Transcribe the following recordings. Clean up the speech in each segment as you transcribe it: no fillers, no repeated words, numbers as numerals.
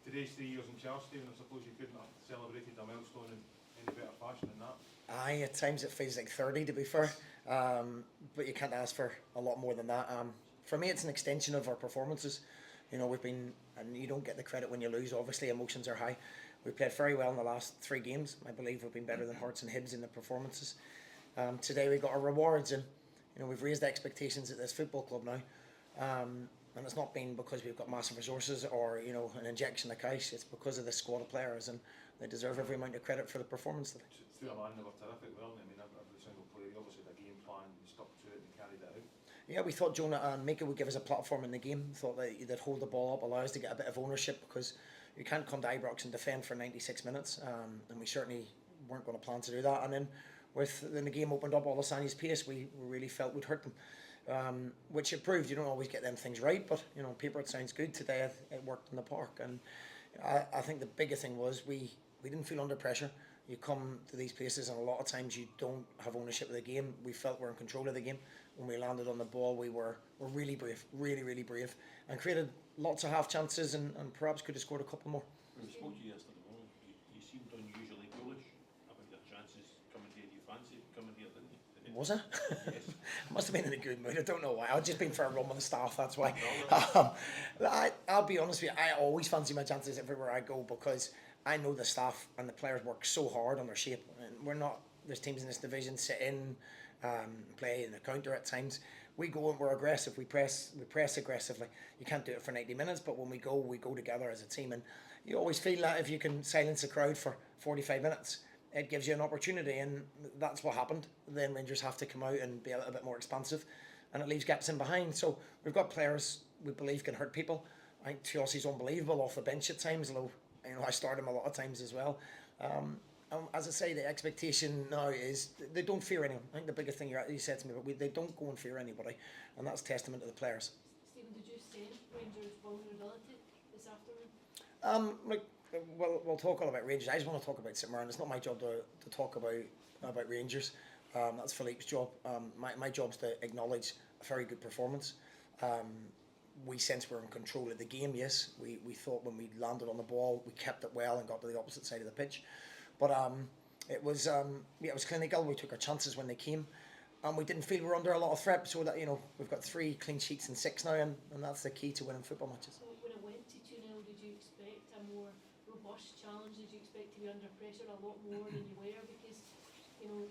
today's 3 years in charge, Stephen, I suppose you couldn't have celebrated a milestone in any better fashion than that. Aye, at times it feels like 30 to be fair, but you can't ask for a lot more than that. For me, it's an extension of our performances. You know, we've been, and you don't get the credit when you lose. Obviously, emotions are high. We played very well in the last 3 games. I believe we've been better than Hearts and Hibs in the performances. Today we got our rewards, and you know we've raised the expectations at this football club now. And it's not been because we've got massive resources or you know an injection of cash. It's because of the squad of players, and they deserve every amount of credit for the performance today. Through a line, they were terrific, weren't they? I mean, every single player, they obviously had a game plan, they stuck to it and carried it out. Yeah, we thought Jonah and Mika would give us a platform in the game. Thought that they'd hold the ball up, allow us to get a bit of ownership because you can't come to Ibrox and defend for 96 minutes, and we certainly weren't going to plan to do that. And then when the game opened up, all of Sani's pace, we really felt would hurt them, which it proved. You don't always get them things right, but you know, on paper it sounds good. Today it worked in the park, and I think the biggest thing was we didn't feel under pressure. You come to these places and a lot of times you don't have ownership of the game. We felt we're in control of the game. When we landed on the ball, we were really brave, really brave, and created lots of half chances and perhaps could have scored a couple more. When we spoke to you yesterday morning, you seemed unusually bullish about your chances coming here. You fancied coming here, didn't you? Was I? Yes. I must have been in a good mood. I don't know why. I've just been for a run with the staff, that's why. I'll be honest with you, I always fancy my chances everywhere I go because I know the staff and the players work so hard on their shape. And there's teams in this division sit in, play in the counter at times. We go and we're aggressive. We press aggressively. You can't do it for 90 minutes, but when we go together as a team. And you always feel that if you can silence a crowd for 45 minutes, it gives you an opportunity, and that's what happened. Then Rangers have to come out and be a little bit more expansive, and it leaves gaps in behind. So we've got players we believe can hurt people. I think Tiossi's unbelievable off the bench at times, although you know I start him a lot of times as well. As I say, the expectation now is they don't fear anyone. I think the biggest thing you said to me, but they don't go and fear anybody, and that's testament to the players. Stephen, did you sense Rangers' vulnerability this afternoon? We'll talk all about Rangers. I just want to talk about St Mirren. It's not my job to talk about Rangers. That's Philippe's job. My job's to acknowledge a very good performance. We sense we're in control of the game, yes. We thought when we landed on the ball, we kept it well and got to the opposite side of the pitch. But it was clinical. We took our chances when they came, and we didn't feel we were under a lot of threat. So that we've got 3 clean sheets in 6 now, and that's the key to winning football matches. So when it went to 2-0, did you expect a more robust challenge? Did you expect to be under pressure a lot more than you were? Because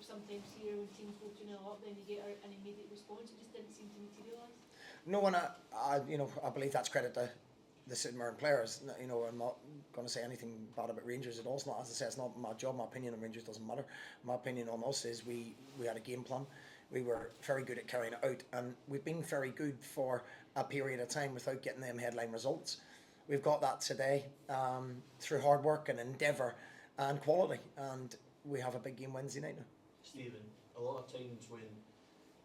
sometimes here when teams go 2-0 up, then you get an immediate response. It just didn't seem to materialise. No, and I believe that's credit to the St Mirren players. I'm not going to say anything bad about Rangers at all. It's not, as I said, it's not my job. My opinion on Rangers doesn't matter. My opinion on us is we had a game plan. We were very good at carrying it out, and we've been very good for a period of time without getting them headline results. We've got that today through hard work and endeavour and quality, and we have a big game Wednesday night now. Stephen, a lot of times when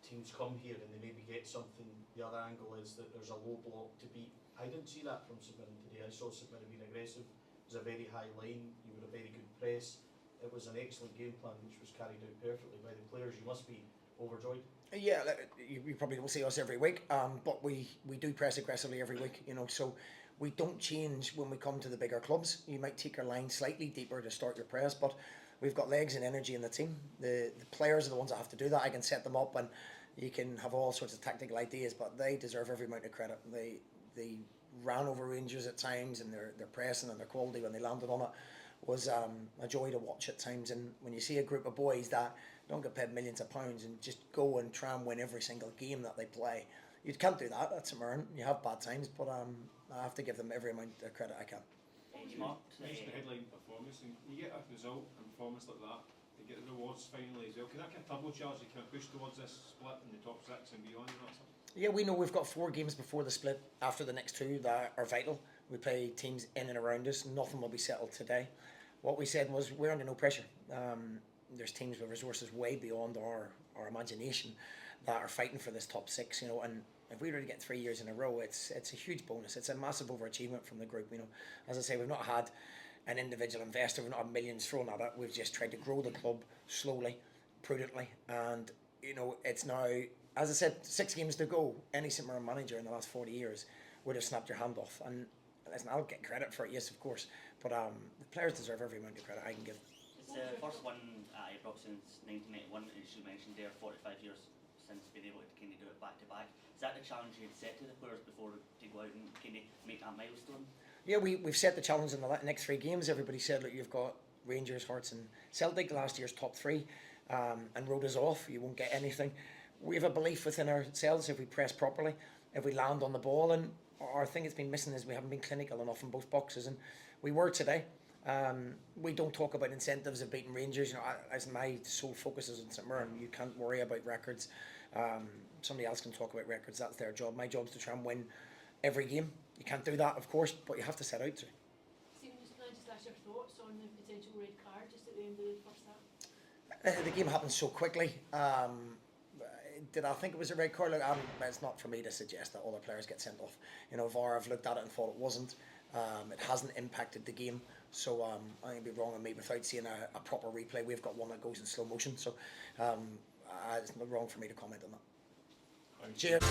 teams come here and they maybe get something, the other angle is that there's a low block to beat. I didn't see that from St Mirren today. I saw St Mirren being aggressive. It was a very high line. You were a very good press. It was an excellent game plan which was carried out perfectly by the players. You must be overjoyed. Yeah, you probably don't see us every week, but we do press aggressively every week. So we don't change when we come to the bigger clubs. You might take our line slightly deeper to start your press, but we've got legs and energy in the team. The players are the ones that have to do that. I can set them up and you can have all sorts of tactical ideas, but they deserve every amount of credit. They ran over Rangers at times, and their pressing and their quality when they landed on it was a joy to watch at times. And when you see a group of boys that don't get paid millions of pounds and just go and try and win every single game that they play, you can't do that at St Mirren. You have bad times, but I have to give them every amount of credit I can. Mark, mentioned the headline performance, and you get a result and performance like that, you get the rewards finally as well. Can that kind of turbocharge you, kind of push towards this split in the top 6 and beyond? Yeah, we know we've got 4 games before the split after the next 2 that are vital. We play teams in and around us. Nothing will be settled today. What we said was we're under no pressure. There's teams with resources way beyond our imagination that are fighting for this top 6, and if we were to get 3 years in a row, it's a huge bonus. It's a massive overachievement from the group. As I say, we've not had an individual investor, we've not had millions thrown at it. We've just tried to grow the club slowly, prudently, and it's now, as I said, 6 games to go. Any St Mirren manager in the last 40 years would have snapped your hand off, and listen, I'll get credit for it, yes, of course, but the players deserve every amount of credit I can give. It's the first one at Ibrox since 1991, as you mentioned there, 45 years since being able to kind of do it back to back. Is that the challenge you'd set to the players before to go out and kind of make that milestone? Yeah, we've set the challenge in the next 3 games. Everybody said, look, you've got Rangers, Hearts and Celtic, last year's top 3, and wrote us off. You won't get anything. We have a belief within ourselves if we press properly, if we land on the ball, and our thing that's been missing is we haven't been clinical enough in both boxes, and we were today. We don't talk about incentives of beating Rangers. You know, as my sole focus is on St Mirren, you can't worry about records. Somebody else can talk about records. That's their job. My job is to try and win every game. You can't do that, of course, but you have to set out to. Stephen, can I just ask your thoughts on the potential red card just at the end of the first half? The game happened so quickly. Did I think it was a red card? Look, it's not for me to suggest that all the players get sent off. You know, VAR have looked at it and thought it wasn't. It hasn't impacted the game, so I think it'd be wrong of me without seeing a proper replay. We've got one that goes in slow motion, so it's not wrong for me to comment on that. Cheers.